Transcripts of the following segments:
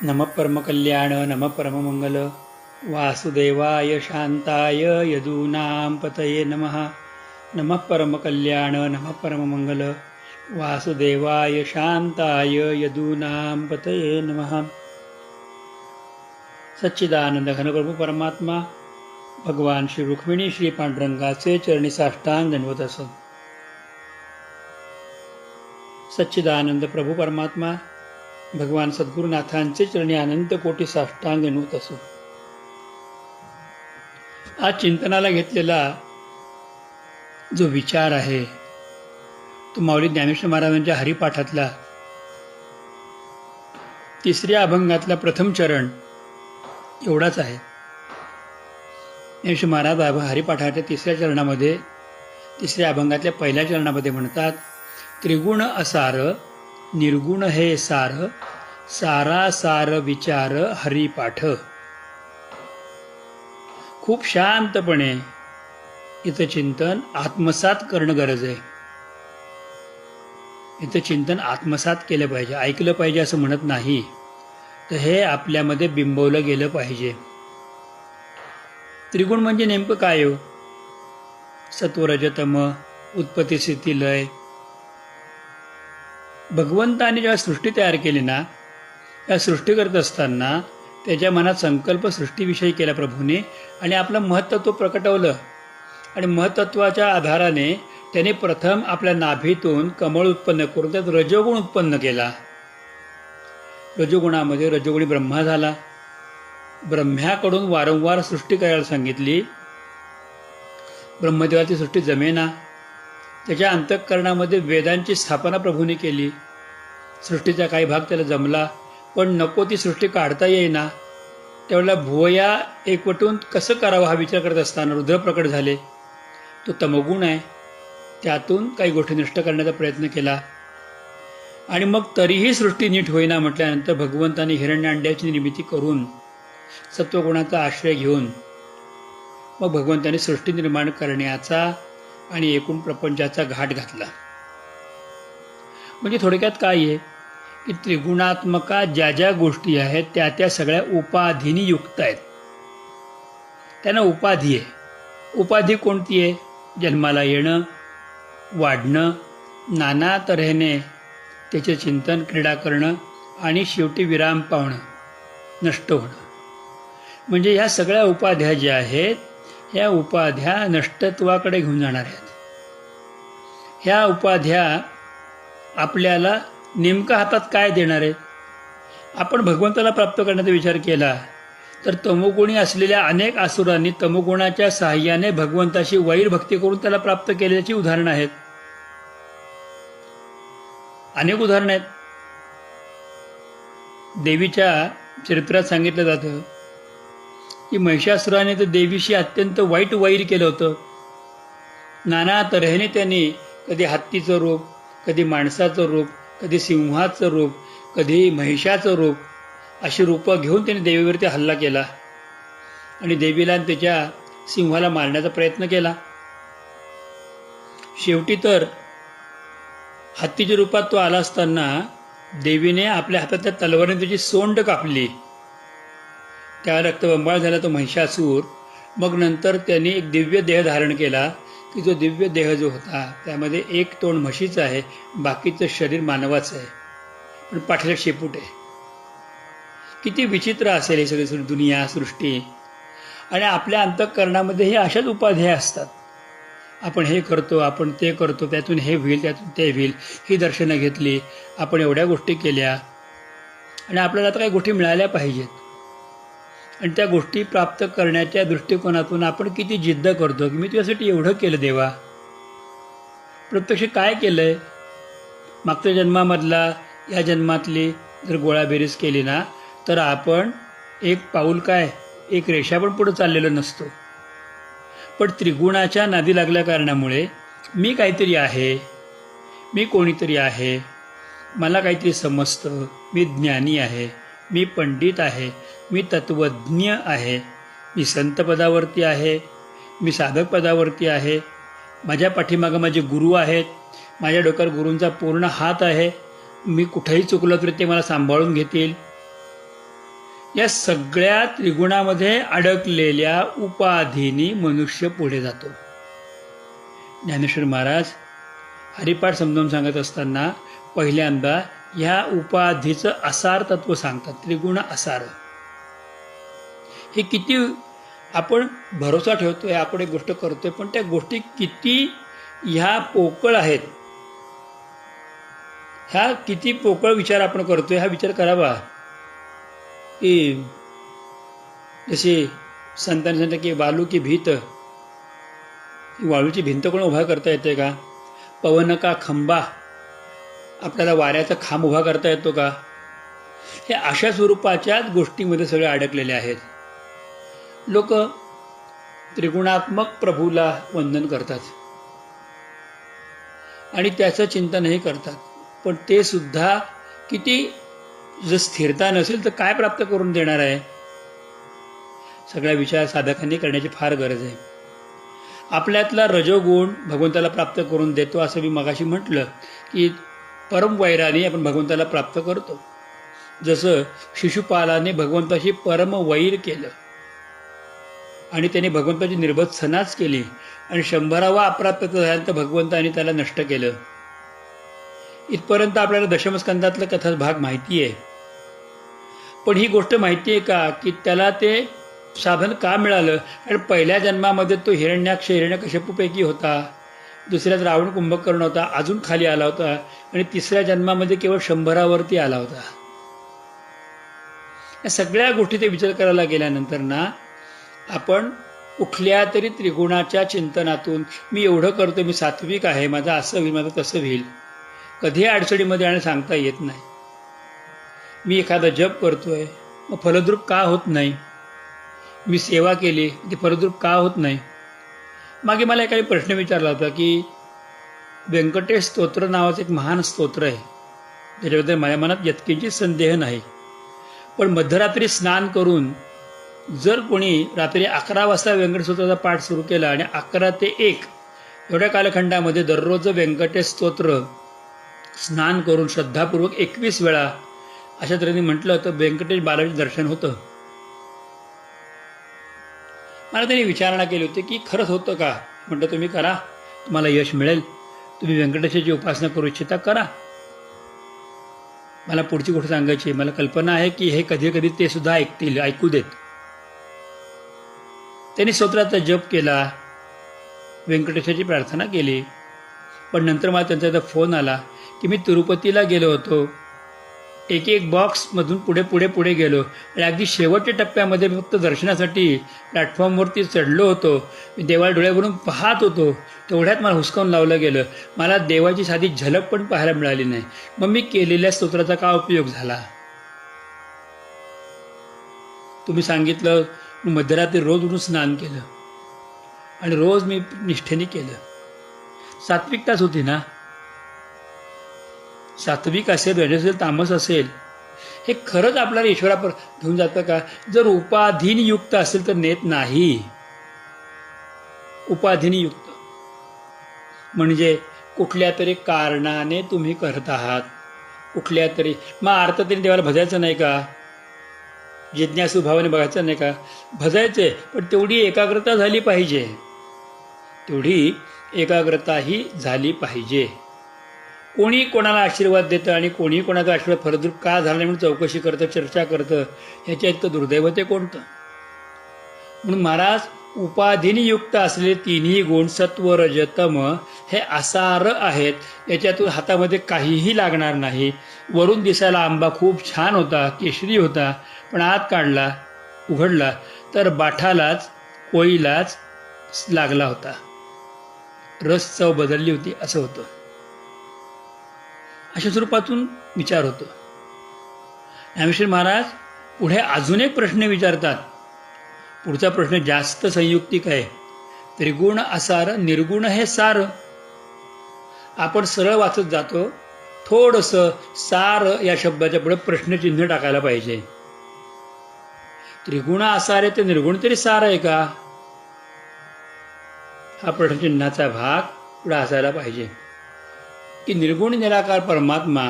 नमः परमकल्याण नमः परममंगल वासुदेवाय शांताय यदूनां पतये नमः. नमः परमकल्याण नमः परममंगल वासुदेवाय शांताय यदूनां पतये नमः. सच्चिदानंद घनप्रभू परमात्मा भगवान श्री रुक्मिणी श्री पांडुरंगाचे चरणी साष्टांग दंडवत असो. सच्चिदानंद प्रभू परमात्मा भगवान सद्गुरुनाथांचे चरणी अनंत कोटी साष्टांग दंडवत असो. आज चिंतनाला घेतलेला जो विचार आहे तो माऊली ज्ञानेश्वर महाराजांच्या हरिपाठातला तिसऱ्या अभंगातला प्रथम चरण एवढाच आहे. ज्ञानेश्वर महाराज हरिपाठाच्या तिसऱ्या चरणामध्ये तिसऱ्या अभंगातल्या पहिल्या चरणामध्ये म्हणतात, त्रिगुण असार निर्गुण हे सार, सारा सार विचार हरिपाठ. खूप शांतपणे इथं चिंतन आत्मसात करणं गरज आहे. इथं चिंतन आत्मसात केलं पाहिजे, ऐकलं पाहिजे असं म्हणत नाही, तर हे आपल्यामध्ये बिंबवलं गेलं पाहिजे. त्रिगुण म्हणजे नेमकं काय हो? सत्व रज तम, उत्पत्ती स्थिती लय. भगवंताने जेव्हा सृष्टी तयार केली ना, त्या सृष्टी करत असताना त्याच्या मनात संकल्प सृष्टीविषयी केला प्रभूने आणि आपलं महत्त्व प्रकटवलं. आणि महत्त्वाच्या आधाराने त्याने प्रथम आपल्या नाभीतून कमळ उत्पन्न करून त्यात रजोगुण उत्पन्न केला. रजोगुणामध्ये रजोगुणी ब्रह्मा झाला. ब्रह्म्याकडून वारंवार सृष्टी करायला सांगितली. ब्रह्मदेवाची सृष्टी जमेना. त्याच्या अंतःकरणामध्ये वेदांची स्थापना प्रभूने केली. सृष्टीचा काही भाग त्याला जमला, पण नको ती सृष्टी काढता येईना. त्यावेळेला भुवया एकवटून कसं करावं हा विचार करत असताना रुद्र प्रकट झाले. तो तमगुण आहे. त्यातून काही गोष्टी नष्ट करण्याचा प्रयत्न केला. आणि मग तरीही सृष्टी नीट होईना म्हटल्यानंतर भगवंताने हिरण्याण्ड्याची निर्मिती करून सत्वगुणाचा आश्रय घेऊन मग भगवंताने सृष्टी निर्माण करण्याचा आणि एकूण प्रपंचाचा घाट घातला. म्हणजे थोडक्यात काय आहे की त्रिगुणात्मका ज्या ज्या गोष्टी आहेत त्या त्या सगळ्या उपाधीनी युक्त आहेत. त्यांना उपाधी आहे. उपाधी कोणती आहे? जन्माला येणं, वाढणं, नाना तऱ्हेने त्याचे चिंतन क्रीडा करणं आणि शेवटी विराम पावणं, नष्ट होणं. म्हणजे ह्या सगळ्या उपाध्या ज्या आहेत ह्या उपाध्या नष्टत्वाकडे घेऊन जाणार आहेत. ह्या उपाध्या आपल्याला नेमकं हातात काय देणार आहे? आपण भगवंताला प्राप्त करण्याचा विचार केला तर तमोगुणी असलेल्या अनेक असुरांनी तमोगुणाच्या साहाय्याने भगवंताशी वैर भक्ती करून त्याला प्राप्त केल्याची उदाहरणं आहेत. अनेक उदाहरणं आहेत. देवीच्या चरित्रात सांगितलं जातं की महिषासुराने तर देवीशी अत्यंत वाईट वैर केलं होतं. नाना तऱ्हेने त्यांनी कधी हत्तीचं रूप, कधी माणसाचं रूप, कधी सिंहाचं रूप, कधी महिषाचं रूप, अशी रूपं घेऊन त्यांनी देवीवरती हल्ला केला आणि देवीला त्याच्या सिंहाला मारण्याचा प्रयत्न केला. शेवटी तर हत्तीच्या रूपात तो आला असताना देवीने आपल्या हातातल्या तलवारीने त्याची सोंड कापली. त्या रक्तबंबाळ झाला तो महिषासूर. मग नंतर त्यांनी एक दिव्य देह धारण केला की जो दिव्य देह जो होता त्यामध्ये एक तोंड म्हशीचं आहे, बाकीचं शरीर मानवाचं आहे, पण पाठीला शेपूट आहे. किती विचित्र असेल ही सगळी दुनिया सृष्टी. आणि आपल्या अंतःकरणामध्ये हे अशाच उपाध्याय असतात. आपण हे करतो, आपण ते करतो, त्यातून हे होईल, त्यातून ते होईल, ही दर्शनं घेतली, आपण एवढ्या गोष्टी केल्या आणि आपल्याला आता काही गोष्टी मिळाल्या पाहिजेत. आणि त्या गोष्टी प्राप्त करण्याच्या दृष्टिकोनातून आपण किती जिद्द करतो की मी तुझ्यासाठी एवढं केलं देवा. प्रत्यक्ष काय केलं आहे? मागच्या जन्मामधला या जन्मातली जर गोळाबेरीज केली ना तर आपण एक पाऊल काय, एक रेषा पण पुढं चाललेलो नसतो. पण त्रिगुणाच्या नादी लागल्या कारणामुळे मी काहीतरी आहे, मी कोणीतरी आहे, मला काहीतरी समजतं, मी ज्ञानी आहे, मी पंडित आहे, मी तत्त्वज्ञ आहे, मी संत पदावरती आहे, मी साधक पदावरती आहे, माझ्या पाठीमागं माझे गुरु आहेत, माझ्या डोक्यावर गुरूंचा पूर्ण हात आहे, मी कुठेही चुकलो तरी ते मला सांभाळून घेतील. या सगळ्या त्रिगुणामध्ये अडकलेल्या उपाधीनी मनुष्य पुढे जातो. ज्ञानेश्वर महाराज हरिपाठ समजावून सांगत असताना पहिल्यांदा ह्या उपाधीचं असार तत्व सांगतात. त्रिगुण असार हे किती आपण भरोसा ठेवतोय, आपण एक गोष्ट करतोय, पण त्या गोष्टी किती ह्या पोकळ आहेत, ह्या किती पोकळ विचार आपण करतोय हा विचार करावा. की जसे संतांनी सांगतात की वालू की भीत, वाळूची भिंत कोण उभा करता येते का? पवन का खंबा, आपल्याला वाऱ्याचा खांब उभा करता येतो का? हे अशा स्वरूपाच्याच गोष्टींमध्ये सगळे अडकलेले आहेत. लोक त्रिगुणात्मक प्रभूला वंदन करतात आणि त्याचं चिंतनही करतात, पण ते सुद्धा किती, जर स्थिरता नसेल तर काय प्राप्त करून देणार आहे? सगळा विचार साधकांनी करण्याची फार गरज आहे. आपल्यातला रजोगुण भगवंताला प्राप्त करून देतो, असं मी मगाशी म्हटलं की परमवैराने आपण भगवंताला प्राप्त करतो. जसं शिशुपालाने भगवंताशी परमवैर केलं आणि त्याने भगवंताची निर्भत्सनाच केली आणि 100वा अप्राप्त झाल्यानंतर भगवंताने त्याला नष्ट केलं. इथपर्यंत आपल्याला दशमस्कंदातला कथा भाग माहिती आहे, पण ही गोष्ट माहिती आहे का की त्याला ते साधन का मिळालं? कारण पहिल्या जन्मामध्ये तो हिरण्याक्ष हिरण्यकश्यपूपैकी होता, दुसऱ्यात रावण कुंभकर्ण होता, अजून खाली आला होता, आणि तिसऱ्या जन्मामध्ये केवळ 100वरती आला होता. या सगळ्या गोष्टी ते विचार करायला गेल्यानंतर ना, आपण कुठल्या तरी त्रिगुणाच्या चिंतनातून मी एवढं करतो, मी सात्विक आहे, माझं असं होईल, माझं तसं होईल, कधी अडचणीमध्ये आणि सांगता येत नाही. मी एखादा जप करतोय, मग फलद्रूप का होत नाही? मी सेवा केली, ती फलद्रूप का होत नाही? मागे मला एकाने प्रश्न विचारला होता की व्यंकटेश स्तोत्र नावाचं एक महान स्तोत्र आहे, त्याच्याबद्दल माझ्या मनात यत्किंचित संदेह नाही, पण मध्यरात्री स्नान करून जर कोणी रात्री 11 वाजता व्यंकटेश स्तोत्राचा पाठ सुरू केला आणि 11 ते 1 एवढ्या कालखंडामध्ये दररोज व्यंकटेश स्तोत्र स्नान करून श्रद्धापूर्वक 21 वेळा अशा तऱ्हेने म्हटलं तर व्यंकटेश बालाजी दर्शन होतं. मला त्यांनी विचारणा केली होती की खरंच होतं का? म्हटलं तुम्ही करा, तुम्हाला यश मिळेल. तुम्ही व्यंकटेशाची उपासना करू इच्छिता, करा. मला पुढची गोष्ट सांगायची, मला कल्पना आहे की हे कधी कधी ते सुद्धा ऐकतील, ऐकू देत. त्यांनी स्तोत्राचा जप केला, व्यंकटेशाची प्रार्थना केली, पण नंतर मला त्यांचा फोन आला की मी तिरुपतीला गेलो होतो, एक बॉक्समधून पुढे पुढे पुढे गेलो आणि अगदी शेवटच्या टप्प्यामध्ये फक्त दर्शनासाठी प्लॅटफॉर्मवरती चढलो होतो. मी देवाला डोळ्यावरून पाहत होतो, तेवढ्यात मला हुसकावून लावलं गेलं. मला देवाची साधी झलक पण पाहायला मिळाली नाही. मग मी केलेल्या स्तोत्राचा काय उपयोग झाला? तुम्ही सांगितलं, मध्यरात्री रोज उठून स्नान केलं आणि रोज मी निष्ठेने केलं. सात्विकताच होती ना. सात्विक असेल, रजस असेल, तामस असेल, हे खरंच आपल्याला ईश्वरापर्यंत घेऊन जातं का? जर उपाधीनी युक्त असेल तर नेत नाही. उपाधीनी युक्त म्हणजे कुठल्या तरी कारणाने तुम्ही करत आहात, कुठल्या तरी, मग अर्थात देवाला भजायचं नाही का? जिज्ञासू भावाने बघायचं नाही का? भजायचे, पण तेवढी एकाग्रता झाली पाहिजे, तेवढी एकाग्रताही झाली पाहिजे. कोणी कोणाला आशीर्वाद देतं आणि कोणी कोणाचा आशीर्वाद फलद्रूप का झाला नाही म्हणून चौकशी करतं, चर्चा करतं, ह्याच्या इतकं दुर्दैव ते कोणतं? म्हणून महाराज उपाधीनी युक्त असलेले तिन्ही गुण सत्व रज तम हे असार आहेत. याच्यातून हातामध्ये काहीही लागणार नाही. वरून दिसायला आंबा खूप छान होता, केशरी होता, पण आत काढला, उघडला तर बाठालाच, कोळीलाच लागला होता, रस चव बदलली होती, असं होतं. अशा स्वरूपातून विचार होतो. ज्ञानेश्वर महाराज पुढे अजून एक प्रश्न विचारतात. पुढचा प्रश्न जास्त संयुक्तिक आहे. त्रिगुण असार, निर्गुण हे सार. आपण सरळ वाचत जातो, थोडंसं सार या शब्दाच्या पुढे प्रश्नचिन्ह टाकायला पाहिजे. त्रिगुण असार आहे ते निर्गुण तरी सार आहे का? हा प्रश्नचिन्हाचा भाग पुढे असायला पाहिजे. की निर्गुण निराकार परमात्मा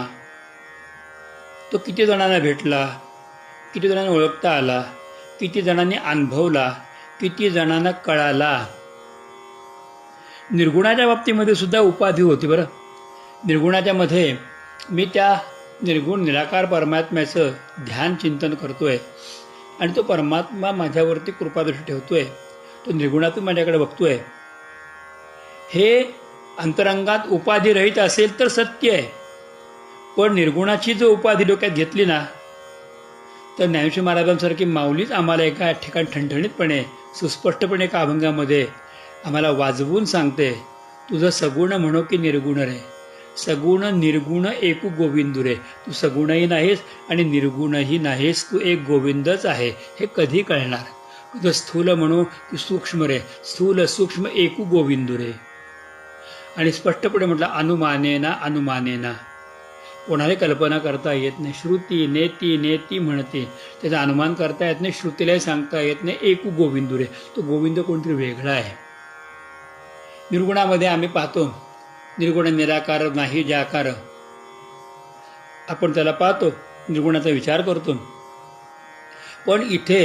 तो किती जणांना भेटला, किती जणांना ओळखता आला, किती जणांनी अनुभवला, किती जणांना कळाला. निर्गुणाच्या बाबतीमध्ये सुद्धा उपाधी होती बरं. निर्गुणाच्या मध्ये मी त्या निर्गुण निराकार परमात्म्याचं ध्यान चिंतन करतोय आणि तो परमात्मा माझ्यावरती कृपादृष्टी ठेवतोय, तो निर्गुणातून माझ्याकडे बघतोय. हे अंतरंगात उपाधी रहित असेल तर सत्य आहे. पण निर्गुणाची जो उपाधी डोक्यात घेतली ना, तर ज्ञानेश्वर महाराजांसारखी माऊलीच आम्हाला एका ठिकाणी ठणठणीतपणे सुस्पष्टपणे एका अभंगामध्ये आम्हाला वाजवून सांगते, तुझं सगुण म्हणो की निर्गुण रे, सगुण निर्गुण एकू गोविंद रे. तू सगुणही नाहीस आणि निर्गुणही नाहीस, तू एक गोविंदच आहे. हे कधी कळणार? तुझं स्थूल म्हणो की सूक्ष्म रे, स्थूल सूक्ष्म एकू गोविंद रे. आणि स्पष्टपणे म्हटलं अनुमानेना अनुमानेना. कोणाला कल्पना करता येत नाही. श्रुती नेती नेती म्हणते, त्याचा अनुमान करता येत नाही, श्रुतीलाही सांगता येत नाही. एकू गोविंद रे, तो गोविंद कोणतरी वेगळा आहे. निर्गुणामध्ये आम्ही पाहतो निर्गुण निराकार नाही जाकार, आपण त्याला पाहतो, निर्गुणाचा विचार करतो. पण इथे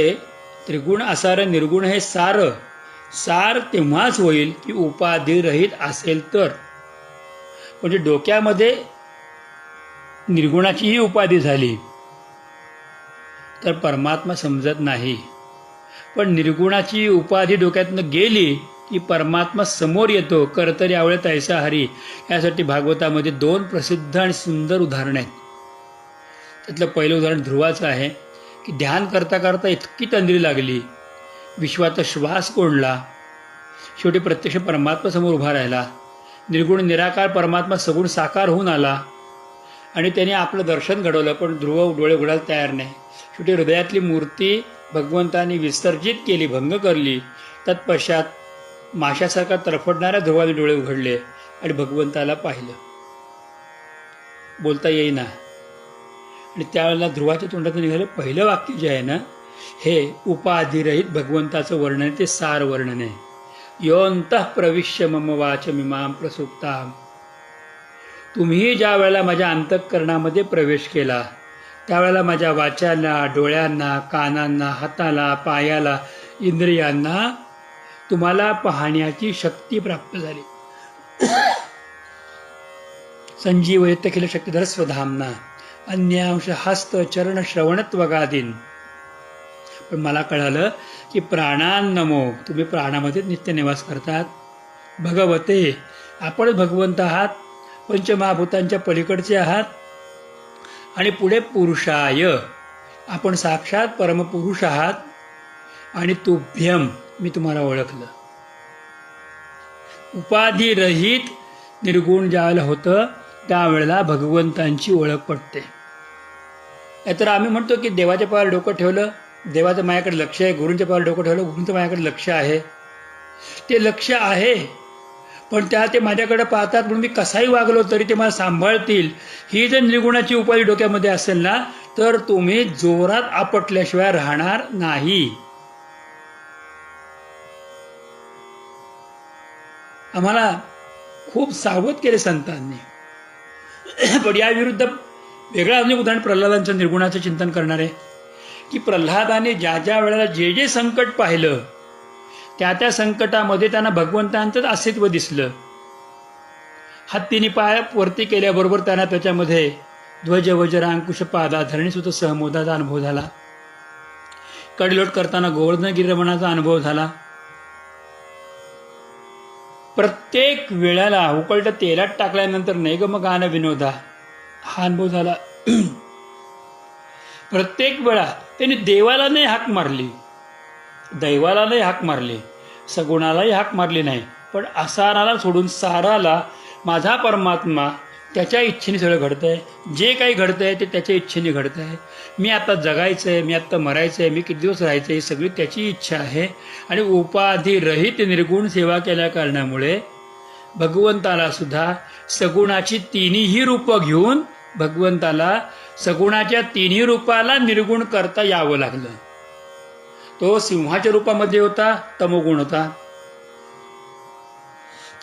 त्रिगुण असार निर्गुण हे सार सार तेव्हाच होईल की उपाधिरहित असेल तर. म्हणजे डोक्यामध्ये निर्गुणाचीही उपाधी झाली तर परमात्मा समजत नाही. पण निर्गुणाची उपाधी डोक्यातनं गेली की परमात्मा समोर येतो. करतरी आवळे तैसा हरी. यासाठी भागवतामध्ये 2 प्रसिद्ध आणि सुंदर उदाहरणं आहेत. त्यातलं पहिलं उदाहरण ध्रुवाचं आहे की ध्यान करता करता इतकी तंद्री लागली, विश्वाचा श्वास कोंडला, शेवटी प्रत्यक्ष परमात्मा समोर उभा राहिला. निर्गुण निराकार परमात्मा सगुण साकार होऊन आला आणि त्याने आपलं दर्शन घडवलं. पण ध्रुव डोळे उघडायला तयार नाही. शेवटी हृदयातली मूर्ती भगवंतांनी विसर्जित केली, भंग करली. तत्पश्चात माशासारखा तरफडणाऱ्या ध्रुवाने डोळे उघडले आणि भगवंताला पाहिलं. बोलता येईना. आणि त्यावेळेला ध्रुवाच्या तोंडातून निघालं पहिलं वाक्य जे आहे ना, हे उपाधिरहित भगवंताचं वर्णन आहे, ते सार वर्णन आहे. योऽन्तः प्रविश्य मम वाचमिमां प्रसुप्ताम्. तुम्ही ज्या वेळेला माझ्या अंतःकरणामध्ये प्रवेश केला, त्यावेळेला माझ्या वाचाला, डोळ्यांना, कानांना, हाताला, पायाला, इंद्रियांना तुम्हाला पाहण्याची शक्ती प्राप्त झाली. संजीवयत अखिल शक्तिधर स्वधामना अन्यांश हस्त चरण श्रवणत्वगादीन. पण मला कळालं की प्राणान्नमो, तुम्ही प्राणामध्ये नित्य निवास करतात. भगवते, आपण भगवंत आहात, पंचमहाभूतांच्या पलीकडचे आहात. आणि पुढे पुरुषाय, आपण साक्षात परमपुरुष आहात. आणि तुभ्यम, मी तुम्हाला ओळखलं. उपाधिरहित निर्गुण ज्यावेळेला होतं त्यावेळेला भगवंतांची ओळख पडते. तर आम्ही म्हणतो की देवाच्या पायावर डोकं ठेवलं, देवाचं माझ्याकडे लक्ष आहे. गुरूंच्या पायावर डोकं ठेवलं, गुरूंचं माझ्याकडे लक्ष आहे. ते लक्ष आहे, पण त्या ते माझ्याकडे पाहतात म्हणून मी कसाही वागलो तरी ते मला सांभाळतील. ही जर निर्गुणाची उपाधी डोक्यामध्ये असेल ना, तर तुम्ही जोरात आपटल्याशिवाय राहणार नाही. आम्हाला खूप सावध केले संतांनी. पण याविरुद्ध वेगळं अनेक उदाहरण प्रल्हादांचं निर्गुणाचं चिंतन करणार आहे की प्रल्हादाने ज्या ज्या वेळेला जे जे संकट पाहिलं त्या त्या संकटामध्ये त्यांना भगवंतांचंच अस्तित्व दिसलं. हत्तीने पाय वरती केल्याबरोबर त्यांना त्याच्यामध्ये ध्वज वज्र अंकुश पादा धरणीसुद्धा सहमोदाचा अनुभव झाला. कडेलोट करताना गोवर्धनगिरी रमणाचा अनुभव झाला. प्रत्येक वेळेला उकळत्या तेलात टाकल्यानंतर नाही ग मग गाणं विनोदा, हा अनुभव झाला. प्रत्येक वेळा त्यांनी देवाला नाही हाक मारली, दैवाला नाही हाक मारली, सगुणालाही हाक मारली नाही, पण असाराला सोडून साराला माझा परमात्मा त्याच्या इच्छेने सगळं घडतंय. जे काही घडतंय ते त्याच्या इच्छेने घडतंय. मी आता जगायचं आहे, मी आता मरायचं आहे, मी किती दिवस राहायचं आहे, ही सगळी त्याची इच्छा आहे. आणि उपाधिरहित निर्गुण सेवा केल्या कारणामुळे भगवंताला सुद्धा सगुणाची तिन्ही रूपं घेऊन भगवंताला सगुणाच्या तिन्ही रूपाला निर्गुण करता यावं लागलं. तो सिंहाच्या रूपामध्ये होता, तमोगुण होता.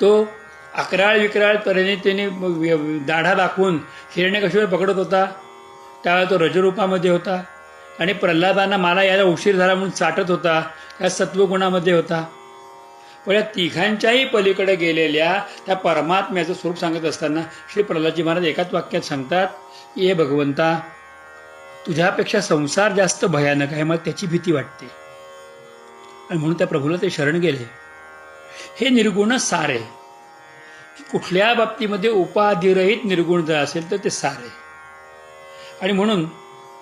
तो अकराळ विक्राळ तऱ्हेने त्याने दाढा दाखवून हिरण्यकश्यप पकडत होता, त्यावेळेला तो रजरूपामध्ये होता. आणि प्रल्हादांना मला यायला उशीर झाला म्हणून चाटत होता, या सत्वगुणामध्ये होता. पण या तिघांच्याही पलीकडे गेलेल्या त्या परमात्म्याचं स्वरूप सांगत असताना श्री प्रल्हादजी महाराज एकाच वाक्यात सांगतात, ये भगवंता, तुझ्यापेक्षा संसार जास्त भयानक आहे, मग त्याची भीती वाटते. आणि म्हणून त्या प्रभूला ते शरण गेले. हे निर्गुण सार आहे. कुठल्या बाबतीमध्ये उपाधिरहित निर्गुण जर असेल तर ते सार आहे. आणि म्हणून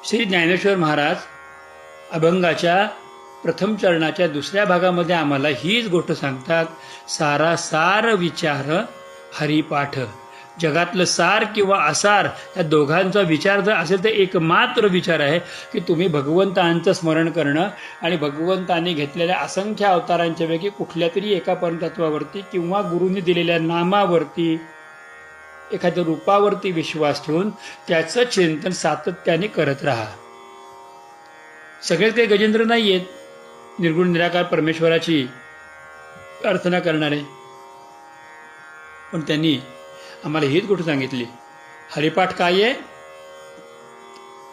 श्री ज्ञानेश्वर महाराज अभंगाच्या प्रथम चरणाच्या दुसऱ्या भागामध्ये आम्हाला हीच गोष्ट सांगतात, सारासार विचार हरिपाठ. जगातलं सार किंवा असार या दोघांचा विचार जर असेल तर एकमात्र विचार आहे की तुम्ही भगवंतांचं स्मरण करणं आणि भगवंतांनी घेतलेल्या असंख्य अवतारांच्या पैकी कुठल्या तरी एका परमतत्वावरती किंवा गुरूंनी दिलेल्या नामावरती, एखाद्या रूपावरती विश्वास ठेवून त्याचं चिंतन सातत्याने करत राहा. सगळेच काही गजेंद्र नाही आहेत निर्गुण निराकार परमेश्वराची प्रार्थना करणारे, पण त्यांनी आम्हाला हीच गोष्ट सांगितली, हरिपाठ काय आहे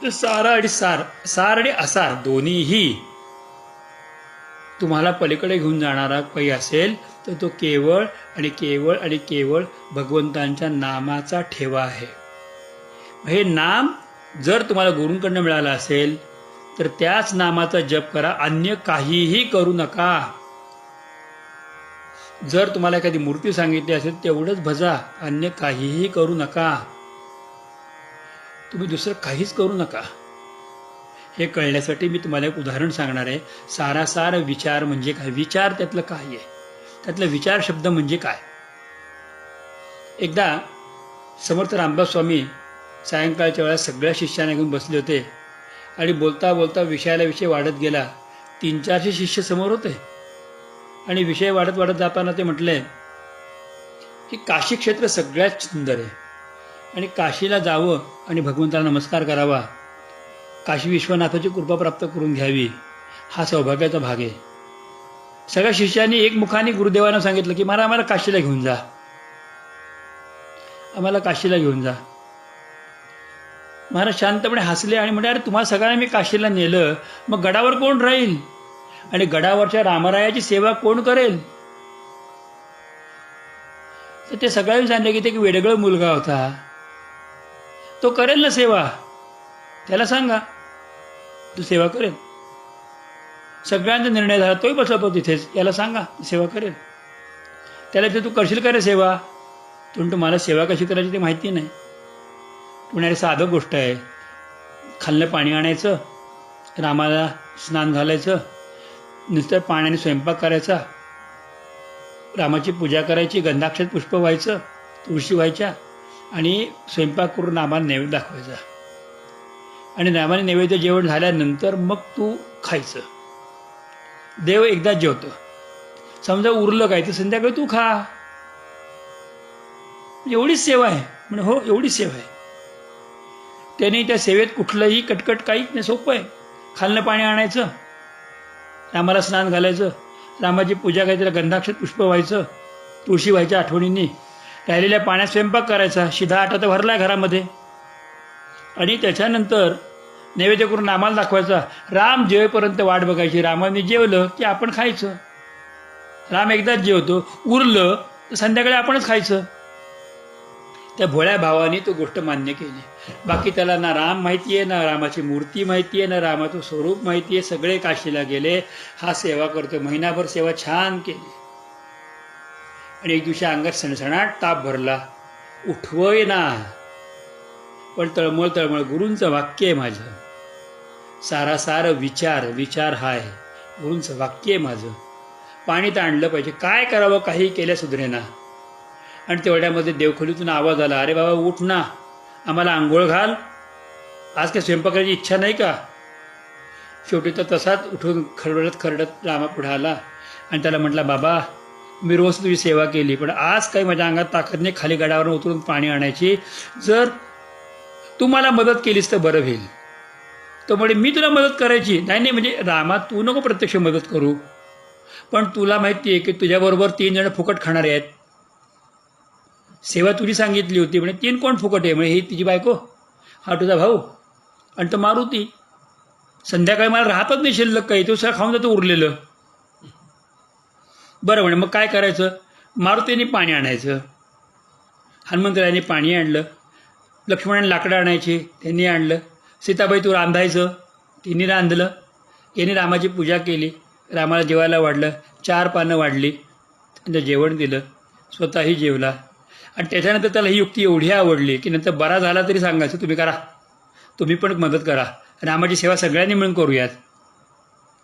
तर सारा आणि सार, सार आणि असार दोन्हीही तुम्हाला पलीकडे घेऊन जाणारा काही असेल तर तो केवळ आणि केवळ आणि केवळ भगवंतांच्या नामाचा ठेवा आहे. हे नाम जर तुम्हाला गुरूंकडनं मिळालं असेल तर त्याच नामाचा जप करा, अन्य काहीही करू नका. जर तुम्हाला एखादी मूर्ती सांगितली असेल तेवढंच भजा, अन्य काहीही करू नका. तुम्ही दुसरं काहीच करू नका. हे कळण्यासाठी मी तुम्हाला एक उदाहरण सांगणार आहे. सारासार विचार म्हणजे काय, विचार त्यातलं काय आहे, त्यातलं विचार शब्द म्हणजे काय. एकदा समर्थ रामदास स्वामी सायंकाळच्या वेळा सगळ्या शिष्यांना घेऊन बसले होते आणि बोलता बोलता विषयाला विषय वाढत गेला. 300-400 शिष्य समोर होते आणि विषय वाढत वाढत जाताना ते म्हटले की काशी क्षेत्र सगळ्यात सुंदर आहे आणि काशीला जावं आणि भगवंताला नमस्कार करावा, काशी विश्वनाथाची कृपा प्राप्त करून घ्यावी, हा सौभाग्याचा भाग आहे. सगळ्या शिष्यांनी एकमुखाने गुरुदेवांना सांगितलं की मला आम्हाला काशीला घेऊन जा, आम्हाला काशीला घेऊन जा. महाराज शांतपणे हसले आणि म्हणे, अरे तुम्हाला सगळ्यांना मी काशीला नेलं, मग गडावर कोण राहील आणि गडावरच्या रामरायाची सेवा कोण करेल. तर ते सगळ्यांनी सांगितलं की ते एक वेडगळ मुलगा होता, तो करेल ना सेवा, त्याला सांगा तू सेवा करेल. सगळ्यांचा निर्णय झाला, तोही बसवतो तिथेच, याला सांगा सेवा करेल. त्याला ते तू करशील का रे सेवा, तू मला सेवा कशी करायची ते माहिती नाही. पुण्याला साधं गोष्ट आहे, खाल्लं पाणी आणायचं, रामाला स्नान घालायचं, नुसतं पाण्याने स्वयंपाक करायचा, रामाची पूजा करायची, गंधाक्षत पुष्प व्हायचं, तुळशी व्हायच्या आणि स्वयंपाक करून रामाला नैवेद्य दाखवायचा आणि रामाने नैवेद्य जेवण झाल्यानंतर मग तू खायचं. देव एकदाच जेवतो, समजा उरलं काय तर संध्याकाळी तू खा. एवढीच सेवा आहे म्हणजे, हो एवढीच सेवा आहे. त्याने त्या सेवेत कुठलंही कटकट काहीच नाही, सोपं आहे. खाल्लं पाणी आणायचं, रामाला स्नान घालायचं, रामाची पूजा करायची, गंधाक्षत पुष्प व्हायचं, तुळशी व्हायच्या आठवणींनी, राहिलेल्या पाण्यात स्वयंपाक करायचा, शिधा आटा तर भरला आहे घरामध्ये, आणि त्याच्यानंतर नैवेद्य करून रामाला दाखवायचा. राम जेवेपर्यंत वाट बघायची, रामाने जेवलं की आपण खायचं. राम एकदाच जेवतो, उरलं तर संध्याकाळी आपणच खायचं. त्या भोळ्या भावाने तो गोष्ट मान्य केली. बाकी त्याला ना राम माहिती आहे, ना रामाची मूर्ती माहिती आहे, ना रामाचं स्वरूप माहिती आहे. सगळे काशीला गेले, हा सेवा करतो. महिनाभर सेवा छान केली आणि एक दिवशी अंगात सणसणाट ताप भरला, उठवय ना, पण तळमळ तळमळ. गुरूंचं वाक्य आहे माझं, सारासार विचार, विचार हा आहे गुरूंचं वाक्य आहे माझं. पाणी तर आणलं पाहिजे, काय करावं, काही केल्या सुधरेना. आणि तेवढ्यामध्ये देवखोलीतून आवाज आला, अरे बाबा उठ ना, आम्हाला आंघोळ घाल, आज काय स्वयंपाकाची इच्छा नाही का. शेवटी तर तसाच उठून खरडत खरडत रामापुढे आला आणि त्याला म्हटला, बाबा मी रोज तुझी सेवा केली, पण आज काही माझ्या अंगात ताकद नाही खाली गडावर उतरून पाणी आणायची. जर तू मला मदत केलीस तर बरं होईल. तो म्हणे मी तुला मदत करायची नाही. नाही म्हणजे रामा तू नको प्रत्यक्ष मदत करू, पण तुला माहिती आहे की तुझ्याबरोबर 3 जण फुकट खाणारे आहेत. सेवा तुझी सांगितली होती म्हणे, 3 कोण फुकट आहे म्हणे, ही तिची बायको, हा तुझा भाऊ आणि तो मारुती. संध्याकाळी मला राहतच नाही शिल्लक काही, तो सगळं खाऊन जातो उरलेलं. बरं म्हणे, मग काय करायचं? मारुतीने पाणी आणायचं, हनुमंतरायांनी पाणी आणलं, लक्ष्मणाने लाकडं आणायची, त्यांनी आणलं, सीताबाई तू रांधायचं, तिने रांधलं, यांनी रामाची पूजा केली, रामाला जेवायला वाढलं, 4 पानं वाढली, त्यांचं जेवण दिलं, स्वतःही जेवला. आणि त्याच्यानंतर त्याला ही युक्ती एवढी आवडली की नंतर बरा झाला तरी सांगायचं तुम्ही करा, तुम्ही पण मदत करा, रामाची सेवा सगळ्यांनी मिळून करूयात.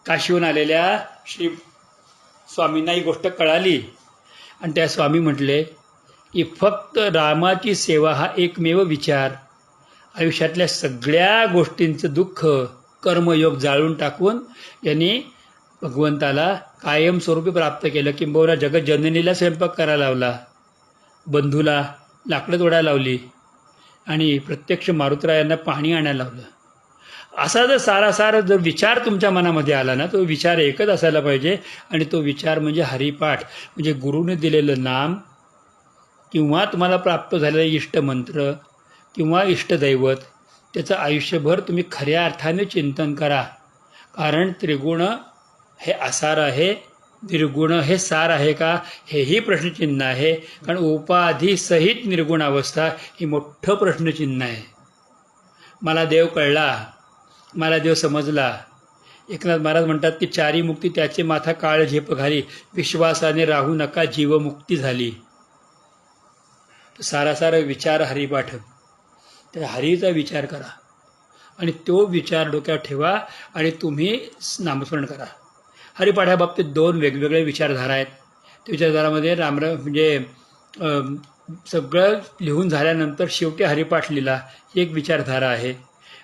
काशीहून आलेल्या श्री स्वामींना ही गोष्ट कळाली आणि त्या स्वामी म्हटले की फक्त रामाची सेवा हा एकमेव विचार आयुष्यातल्या सगळ्या गोष्टींचं दुःख कर्मयोग जाळून टाकून यांनी भगवंताला कायमस्वरूपी प्राप्त केलं. किंबहुना जगज्जननीला स्वयंपाक करायला लावला, बंधूला लाकडं तोडायला लावली आणि प्रत्यक्ष मारुतरायांना पाणी आणायला लावलं. असा जर सारासार जर विचार तुमच्या मनामध्ये आला ना, तो विचार एकच असायला पाहिजे आणि तो विचार म्हणजे हरिपाठ, म्हणजे गुरुने दिलेलं नाम किंवा तुम्हाला प्राप्त झालेलं इष्टमंत्र किंवा इष्टदैवत, त्याचं आयुष्यभर तुम्ही खऱ्या अर्थाने चिंतन करा. कारण त्रिगुण हे आसार आहे, निर्गुण हे सार आहे का, हेही प्रश्नचिन्ह आहे. कारण उपाधीसहित निर्गुण अवस्था ही मोठं प्रश्नचिन्ह आहे. मला देव कळला, मला देव समजला. एकनाथ महाराज म्हणतात की 4 मुक्ती त्याचे माथा काळ झेप घाली, विश्वासाने राहू नका जीवमुक्ती झाली. सारासार विचार हरिपाठ, त्या हरीचा विचार करा आणि तो विचार डोक्यात ठेवा आणि तुम्ही नामस्मरण करा. हरिपाठा बाबतीत 2 वेगवेगळे विचारधारा आहेत. त्या विचारधारामध्ये म्हणजे सगळं लिहून झाल्यानंतर शेवटी हरिपाठ लिहिला ही एक विचारधारा आहे.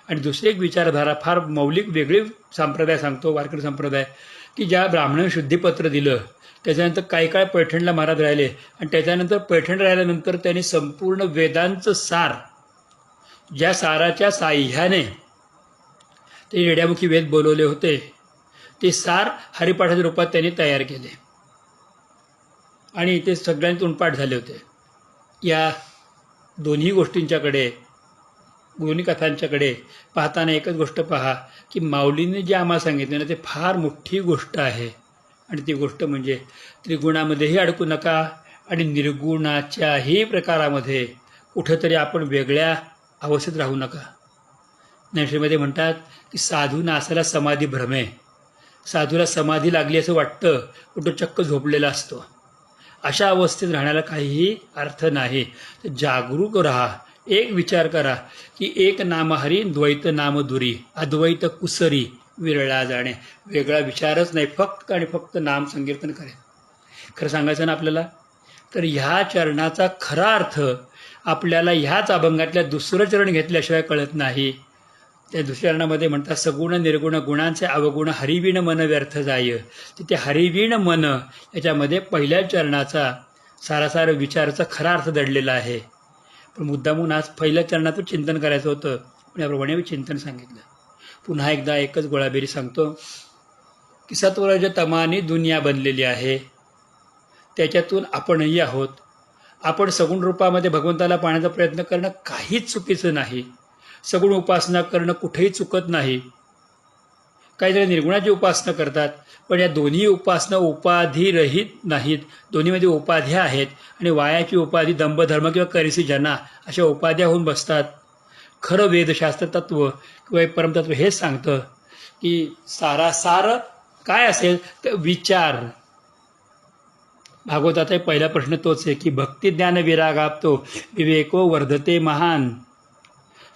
आणि दुसरी एक विचारधारा फार मौलिक वेगळी संप्रदाय सांगतो, वारकरी संप्रदाय, की ज्या ब्राह्मणाने शुद्धीपत्र दिलं त्याच्यानंतर काही काळ पैठणला महाराज राहिले आणि त्याच्यानंतर पैठण राहिल्यानंतर त्यांनी संपूर्ण वेदांचं सार, ज्या साराच्या साह्याने ते रेड्यामुखी वेद बोलवले होते, ते सार हरिपाठाच्या रूपात त्यांनी तयार केले आणि ते सगळ्यांनी तोंडपाठ झाले होते. या दोन्ही गोष्टींच्याकडे, दोन्ही कथांच्याकडे पाहताना एकच गोष्ट पहा की माऊलीने जे आम्हाला सांगितलं ना, ते फार मोठी गोष्ट आहे. आणि ती गोष्ट म्हणजे त्रिगुणामध्येही अडकू नका आणि निर्गुणाच्याही प्रकारामध्ये कुठंतरी आपण वेगळ्या अवस्थेत राहू नका. ज्ञानेश्वरीमध्ये म्हणतात की साधू नासाला समाधी भ्रमे, साधूला समाधी लागली असं वाटतं पण तो चक्क झोपलेला असतो. अशा अवस्थेत राहण्याला काहीही अर्थ नाही. तर जागरूक राहा, एक विचार करा की एक नाम हरी द्वैत नाम दुरी, अद्वैत कुसरी विरळा जाणे. वेगळा विचारच नाही, फक्त आणि फक्त नाम संकीर्तन करेल. खरं सांगायचं ना आपल्याला, तर ह्या चरणाचा खरा अर्थ आपल्याला ह्याच अभंगातल्या 2रं चरण घेतल्याशिवाय कळत नाही. त्या 2ऱ्या चरणामध्ये म्हणतात सगुण निर्गुण गुणांचे अवगुण हरिविण मन व्यर्थ जाय. तिथे हरिविण मन याच्यामध्ये पहिल्या चरणाचा सारासार विचाराचा खरा अर्थ दडलेला आहे. पण मुद्दामून आज पहिल्या चरणातून चिंतन करायचं होतं, पण याप्रमाणे मी चिंतन सांगितलं. पुन्हा एकदा एकच गोळाबेरी सांगतो की सत्वरज तमानी दुनिया बनलेली आहे, त्याच्यातून आपणही आहोत. आपण सगुण रूपामध्ये भगवंताला पाहण्याचा प्रयत्न करणं काहीच चुकीचं नाही. सगुण उपासना करणं कुठेही चुकत नाही. काही जण निर्गुणाची उपासना करतात, पण या दोन्ही उपासना उपाधिरहित नाहीत. दोन्हीमध्ये उपाध्या आहेत आणि वायाची उपाधी दंभधर्म किंवा करिसी जना अशा उपाध्या होऊन बसतात. खरं वेदशास्त्र तत्व किंवा परमतत्व हेच सांगतं की सारासार काय असेल तर विचार. भागवताचा पहिला प्रश्न तोच आहे की भक्ती ज्ञान विरागाप्तो विवेको वर्धते महान.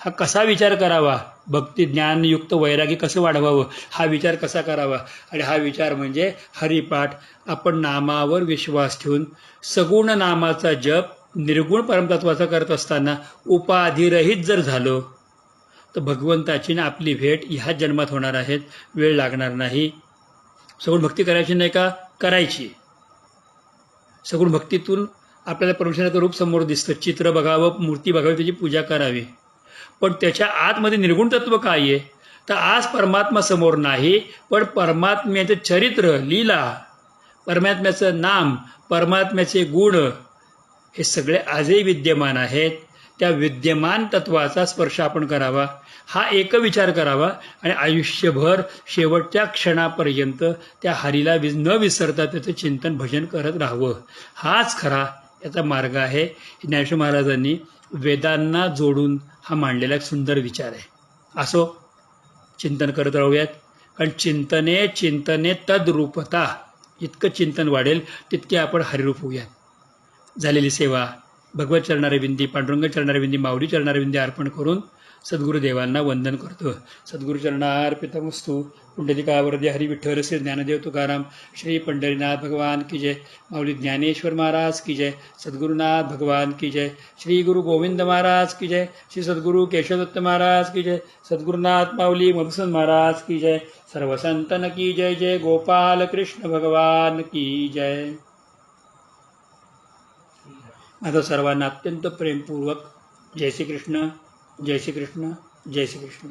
हा कसा विचार करावा, भक्ती ज्ञानयुक्त वैरागी कसं वाढवावं, हा विचार कसा करावा. आणि हा विचार म्हणजे हरिपाठ. आपण नामावर विश्वास ठेवून सगुण नामाचा जप निर्गुण परमतत्वाचा करत असताना उपाधिरहित जर झालो तर भगवंताची ना आपली भेट ह्याच जन्मात होणार आहेत, वेळ लागणार नाही. सगुण भक्ती करायची नाही का, करायची. सगुण भक्तीतून आपल्याला परमेश्वराचं रूप समोर दिसतं, चित्र बघावं, मूर्ती बघावी, त्याची पूजा करावी. पण त्याच्या आतमध्ये निर्गुण तत्व काय आहे, तर आज परमात्मा समोर नाही, पण परमात्म्याचं चरित्र, लीला, परमात्म्याचं नाम, परमात्म्याचे गुण हे सगळे आजही विद्यमान आहेत. त्या विद्यमान तत्वाचा स्पर्श आपण करावा, हा एक विचार करावा आणि आयुष्यभर शेवटच्या क्षणापर्यंत त्या हरीला न विसरता त्याचं चिंतन भजन करत राहावं. हाच खरा याचा मार्ग आहे. ज्ञानेश्वर महाराजांनी वेदांना जोडून हा मांडलेला एक सुंदर विचार आहे. असो, चिंतन करत राहूयात. कारण चिंतने चिंतने तद्रूपता, इतकं चिंतन वाढेल तितके आपण हरिरूप होऊयात. झालेली सेवा भगवत चरणारविंदी, पांडुरंग चरणारविंदी, माऊली चरणारविंदी अर्पण करून सद्गुरुदेवांना वंदन करतो. सद्गुरु चरणार्पितमस्तु. पुंडलिकावरदे हरी विठ्ठल श्री ज्ञानदेव तुकाराम, श्री पंढरीनाथ भगवान की जय, माऊली ज्ञानेश्वर महाराज की जय, सद्गुरुनाथ भगवान की जय, श्री गुरु गोविंद महाराज की जय, श्री सद्गुरु केशवदत्त महाराज की जय, सद्गुरुनाथ माऊली मधुसूदन महाराज की जय, सर्व संतन की जय जय, गोपाल कृष्ण भगवान की जय. माझं सर्वांना अत्यंत प्रेमपूर्वक जय श्री कृष्ण, जय श्री कृष्ण, जय श्री कृष्ण.